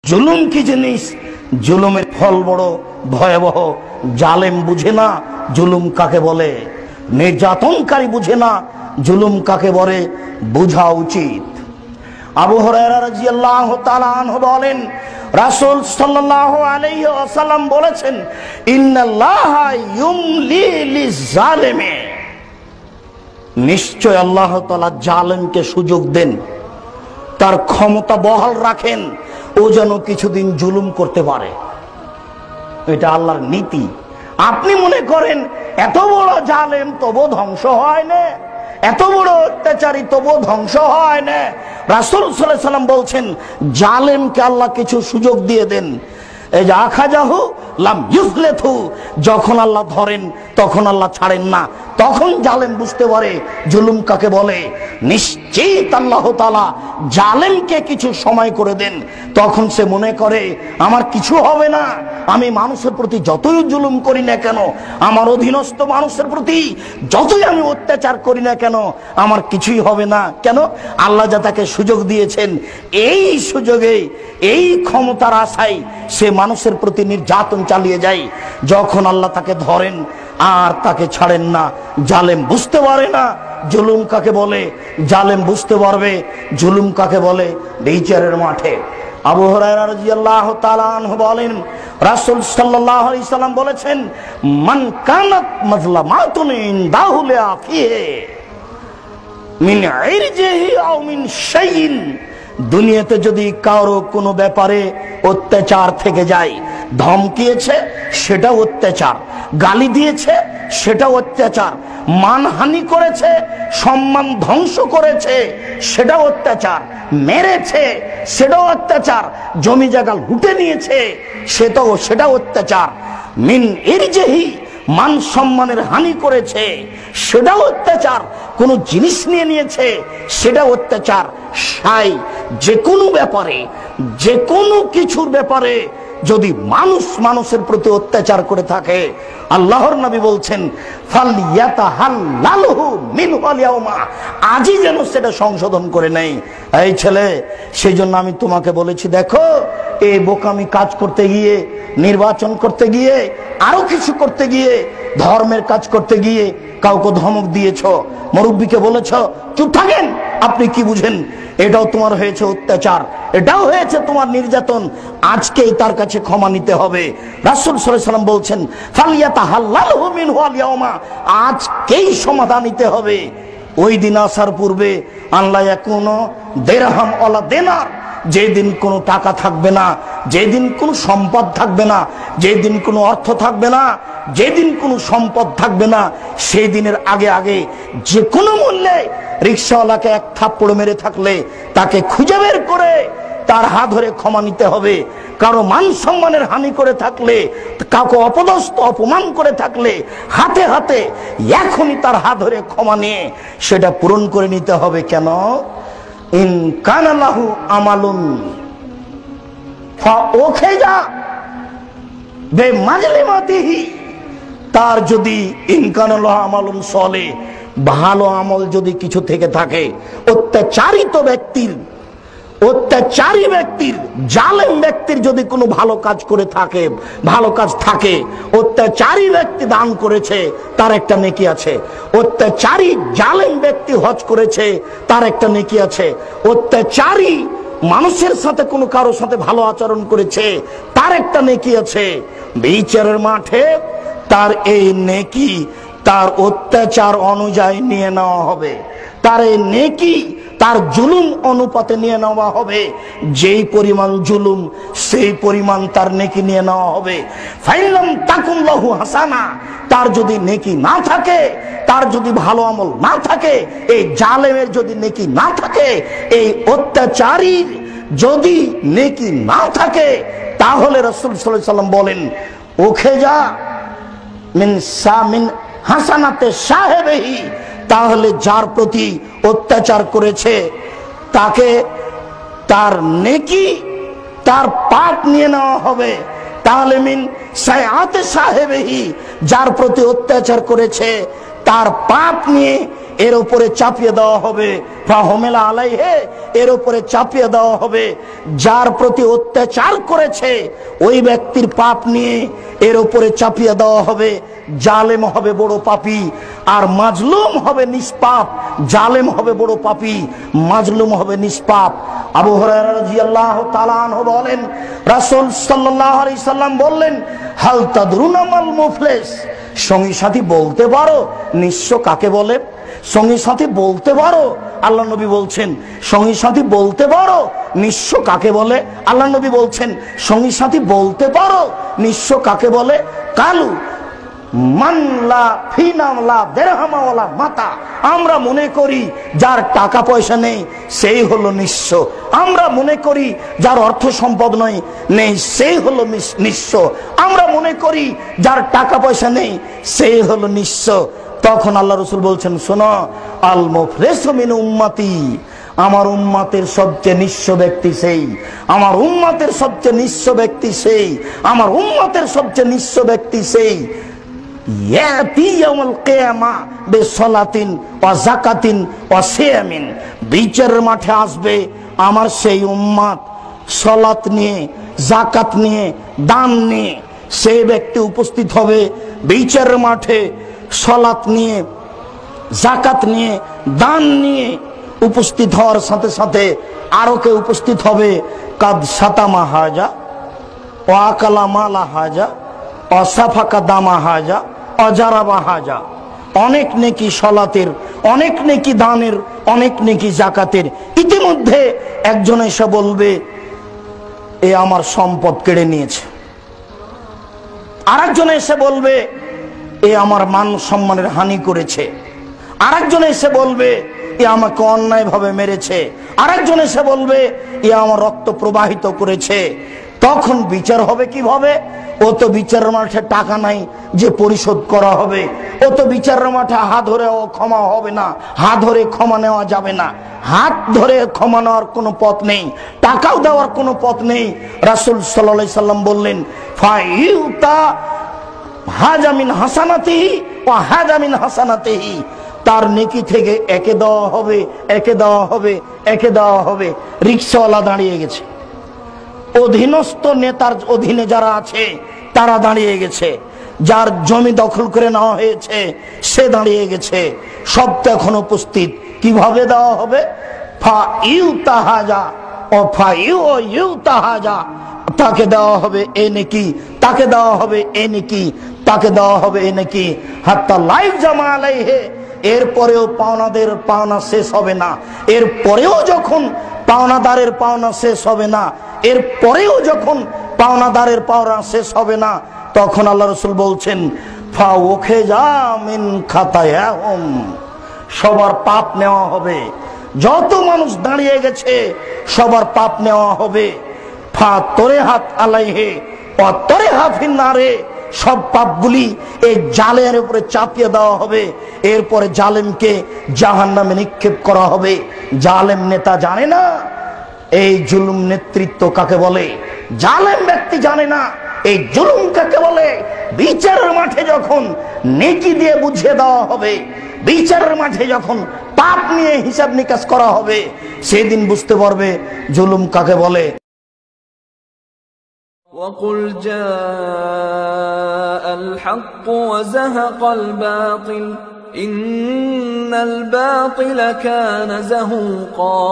জুলুম কি জিনিস, জুলুমের ফল বড় ভয়াবহ। জালেম বুঝে না জুলুম কাকে বলে, নির্যাতনকারী বুঝে না জুলুম কাকে বলে, বোঝা উচিত। আবু হুরায়রা রাদিয়াল্লাহু তাআলা আনহু বলেন, রাসূল সাল্লাল্লাহু আলাইহি ওয়াসাল্লাম বলেছেন, ইন্নাল্লাহা ইউমলি লিজ-জালিমি, নিশ্চয় আল্লাহ তাআলা জালেমকে সুযোগ দেন, তার ক্ষমতা বহাল রাখেন, ও যেন কিছুদিন জুলুম করতে পারে। এটা আল্লাহর নীতি। আপনি মনে করেন এত বড় জালেম তবু ধ্বংস হয় না, এত বড় অত্যাচারী তবু ধ্বংস হয় না। রাসূল সাল্লাল্লাহু আলাইহি ওয়াসাল্লাম বলছেন, জালেমকে আল্লাহ কিছু সুযোগ দিয়ে দেন। এই যে আখাজাহু লাম ইউফলিথু, যখন আল্লাহ ধরেন তখন আল্লাহ ছাড়েন না। তখন জালেম বুঝতে পারে জুলুম কাকে বলে। নিশ্চিত আল্লাহ তাআলা জালেমকে কিছু সময় করে দেন, তখন সে মনে করে আমার কিছু হবে না, আমি মানুষের প্রতি যতই জুলুম করি না কেন, আমার অধীনস্থ মানুষের প্রতি যতই আমি অত্যাচার করি না কেন, আমার কিছুই হবে না। কেন? আল্লাহ যা তাকে সুযোগ দিয়েছেন, এই সুযোগে এই ক্ষমতার আশায় সে মানুষের প্রতি নির্যাতন চালিয়ে যায়। যখন আল্লাহ তাকে ধরেন আর তাকে ছাড়েন না, জালেম বুঝতে পারে না জুলুম কাকে বলে। জালেম বুঝতে পারবে জুলুম কাকে বলে বিচারের মাঠে। আবু হুরায়রা রাদিয়াল্লাহু তাআলা আনহু বলেন, রাসূল সাল্লাল্লাহু আলাইহি সাল্লাম বলেছেন, মান কানাত মাজলামাতুন ইনদাহু লিআফিহি মিন ইরজিহি আও মিন শাইইন, দুনিয়াতে যদি কারো কোনো ব্যাপারে অত্যাচার থেকে যায়, ধমকিয়েছে সেটা অত্যাচার, গালি দিয়েছে সেটা অত্যাচার, মানহানি করেছে, সম্মান ধ্বংস করেছে সেটা অত্যাচার, মেরেছে সেটাও অত্যাচার, জমি জায়গা লুটে নিয়েছে সেটা অত্যাচার, মিন ইরজিহি, মান সম্মানের হানি করেছে সেটাও অত্যাচার, কোন জিনিস নিয়ে নিয়েছে সেটা অত্যাচার। সাই যে কোনো ব্যাপারে, যে কোনো কিছুর ব্যাপারে যদি মানুষ মানুষের প্রতি অত্যাচার করে থাকে, আল্লাহর নবী বলছেন, ফালইয়াতাহাল্লালহু মিনহু আল-ইয়াওমা, আজই যেন সেটা সংশোধন করে নেই। এই ছেলে, সেই জন্য আমি তোমাকে বলেছি, দেখো এই বোকামি কাজ করতে গিয়ে, নির্বাচন করতে গিয়ে, আরো কিছু করতে গিয়ে, ধর্মের কাজ করতে গিয়ে কাউকে ধমক দিয়েছ, মুরব্বীকে বলেছ চুপ থাকেন, আপনি কি বুঝেন, এটাও তোমার হয়েছে অত্যাচার, এটাও হয়েছে তোমার নির্যাতন, আজকেই তার কাছে ক্ষমা নিতে হবে। রাসূল সাল্লাল্লাহু আলাইহি ওয়াসাল্লাম বলছেন, ফালইয়াতাহাল্লালহু মিনহু আল-ইয়াওমা, আজকেই সমাধান নিতে হবে। ওই দিন আসার পূর্বে আল্লাহ ইয়াকুনু দিরহাম ওয়ালা দিনার, যেদিন কোনো টাকা থাকবে না, যেদিন কোনো সম্পদ থাকবে না, যেদিন কোনো অর্থ থাকবে না, যেদিন কোনো সম্পদ থাকবে না, সেই দিনের আগে আগে যে কোনো মূল্যে রিকশাওয়ালাকে এক থাপ্পড় মেরে থাকলে তাকে খুঁজে বের করে তার হাত ধরে ক্ষমা নিতে হবে। কারো মান সম্মানের হানি করে থাকলে, কাউকে অপদস্থ অপমান করে থাকলে হাতে হাতে এখনই তার হাত ধরে ক্ষমা নিয়ে সেটা পূরণ করে নিতে হবে। কেন? ইন কানা লাহু আমালুন ফাউখিযা বিমাজলিমাতিহি, তার যদি ইন কানা লাহু আমালুন সলিহ, ভালো আমল যদি কিছু থেকে থাকে, অত্যাচারী ব্যক্তির, জালেম ব্যক্তির যদি কোনো ভালো কাজ করে থাকে, ভালো কাজ থাকে, অত্যাচারী ব্যক্তি দান করেছে তার একটা নেকি আছে, অত্যাচারী জালেম ব্যক্তি হজ করেছে তার একটা নেকি আছে, অত্যাচারী মানুষের সাথে কোনো কারোর সাথে ভালো আচরণ করেছে তার একটা নেকি আছে। বিচারের মাঠে তার এই নেকি তার অত্যাচার অনুযায়ী নিয়ে নেওয়া হবে, তার এই নেকি তার জুলুম অনুপাতে নিয়ে নেওয়া হবে। যেই পরিমাণ জুলুম সেই পরিমাণ তার নেকি নিয়ে নেওয়া হবে। ফাইলাম তাকুন লাহু হাসানা, তার যদি নেকি না থাকে, তার যদি ভালো আমল না থাকে, এই জালেমের যদি নেকি না থাকে, এই অত্যাচারীর যদি নেকি না থাকে, তাহলে রাসূল সাল্লাল্লাহু আলাইহি ওয়াসাল্লাম বলেন, উখিযা মিন হাসানাতে সাহেবেহি, তাহলে যার প্রতি অত্যাচার করেছে তাকে তার নেকি, তার পাপ নিয়ে নেওয়া হবে। তাহলে মিন সাইয়াতে সাহেবেহি, যার প্রতি অত্যাচার করেছে তার পাপ নিয়ে এর উপরে চাপিয়ে দেওয়া হবে, ফাহমেলা আলাইহে, এর উপরে চাপিয়ে দেওয়া হবে। যার প্রতি অত্যাচার করেছে ওই ব্যক্তির পাপ নিয়ে এর উপরে চাপিয়ে দেওয়া হবে। জালেম হবে বড় পাপী আর মাজলুম হবে নিষ্পাপ। জালেম হবে বড় পাপী, মাজলুম হবে নিষ্পাপ। আবু হুরায়রা রাদিয়াল্লাহু তাআলা আনহু বলেন, রাসূল সাল্লাল্লাহু আলাইহি সাল্লাম বললেন, হাল তাদরুনা মাল মুফলিস, সঙ্গী সাথী বলতে পারো নিঃস্ব কাকে বলে? সঙ্গী সাথী বলতে পারো? আল্লাহ নবী বলছেন সঙ্গী সাথী বলতে পারো নিঃস্ব কাকে বলে? আল্লাহ নবী বলছেন সঙ্গী সাথী বলতে পারো নিঃস্ব কাকে বলে? কালু মানলা ফিনামলা দেরহামাওয়ালা মাতা, আমরা মনে করি যার টাকা পয়সা নেই সেই হলো নিঃস্ব। আমরা মনে করি যার অর্থ সম্পদ নেই সেই হলো নিঃস্ব। আমরা মনে করি যার টাকা পয়সা নেই সেই হলো নিঃস্ব। তখন আল্লাহ রাসূল বলছেন, শোনো, আল মুফলিসু মিন উম্মতি, আমার উম্মতের সবচেয়ে নিঃস্ব ব্যক্তি সেই, আমার উম্মতের সবচেয়ে নিঃস্ব ব্যক্তি সেই, আমার উম্মতের সবচেয়ে নিঃস্ব ব্যক্তি সেই বিচারের মাঠে আসবে আমার সেই উম্মত সালাত নিয়ে, যাকাত নিয়ে, দান নিয়ে। সেই ব্যক্তি উপস্থিত হবে বিচারের মাঠে সালাত নিয়ে, যাকাত নিয়ে, দান নিয়ে। উপস্থিত হওয়ার সাথে সাথে আরো কেউ উপস্থিত হবে, কাদ সাতামা হাজা, ও আকালা মালা হাজা, অসাফাকা দামা হাজা, অজারাবা হাজা। অনেক নেকি সালাতের, অনেক নেকি দানের, অনেক নেকি যাকাতের। ইতিমধ্যে একজন এসে বলবে, এ আমার সম্পদ কেড়ে নিয়েছে। আরেকজন এসে বলবে, এ আমার মান সম্মানের হানি করেছে। আরেকজন এসে বলবে, এ আমাকে অন্যায় ভাবে মেরেছে। আরেকজন এসে বলবে, এ আমার রক্ত প্রবাহিত করেছে। তখন বিচার হবে কিভাবে? ও তো বিচারের মাঠে টাকা নাই যে পরিশোধ করা হবে। ও তো বিচারের মাঠে হাত ধরে ও ক্ষমা হবে না, হাত ধরে ক্ষমা নেওয়া যাবে না। হাত ধরে ক্ষমা নেওয়ার কোনো পথ নেই, টাকাও দেওয়ার কোনো পথ নেই। রাসূল সাল্লাল্লাহু আলাইহি সাল্লাম বললেন, ফাইউতা হাজা মিন হাসানাতিহি ওয়া হাজা মিন হাসানাতিহি, তার নেকি থেকে একে দেওয়া হবে, একে দেওয়া হবে, একে দেওয়া হবে। রিকশাওয়ালা দাঁড়িয়ে গেছে, অধীনস্থ নেতার অধীনে যারা আছে তারা দাঁড়িয়ে গেছে, যার জমি দখল করে নেওয়া হয়েছে সে দাঁড়িয়ে গেছে। সব তো এখন উপস্থিত। কিভাবে দেওয়া হবে? ফা ইউ তাহাজা ও ফা ইউ তাহাজা, তাকে দেওয়া হবে এ নেকি, তাকে দেওয়া হবে এ নেকি, তাকে দেওয়া হবে এ নেকি, হাত্তা লাইফ জামা আলাইহে। এরপরেও পাওনাদের পাওনা শেষ হবে না। এরপরেও যখন পাওনাদারের পাওনা শেষ হবে না, এরপরেও যখন পাওনাদারের পাওনা শেষ হবে না, তখন আল্লাহ রাসূল বলছেন, ফা ওখিযা মিন খাতায়াহুম, সবার পাপ নেওয়া হবে। যত মানুষ দাঁড়িয়ে গেছে সবার পাপ নেওয়া হবে। ফা তরিহাত আলাইহি ওয়া তরিহা ফিন্নারে, সব পাপগুলি এই জালের উপরে চাপিয়ে দেওয়া হবে। এরপরে জালেমকে জাহান্নামে নিক্ষেপ করা হবে। জালেম নেতা জানে না এই জুলুম নেতৃত্ব কাকে বলে, জালেম ব্যক্তি জানে না এই জুলুম কাকে বলে। বিচারের মাঠে যখন নেকি দিয়ে বুঝিয়ে দেওয়া হবে, বিচারের মাঠে যখন পাপ নিয়ে হিসাব নিকাশ করা হবে, সেদিন বুঝতে পারবে জুলুম কাকে বলে। وقل جاء الحق وزهق الباطل إن الباطل كان زهوقا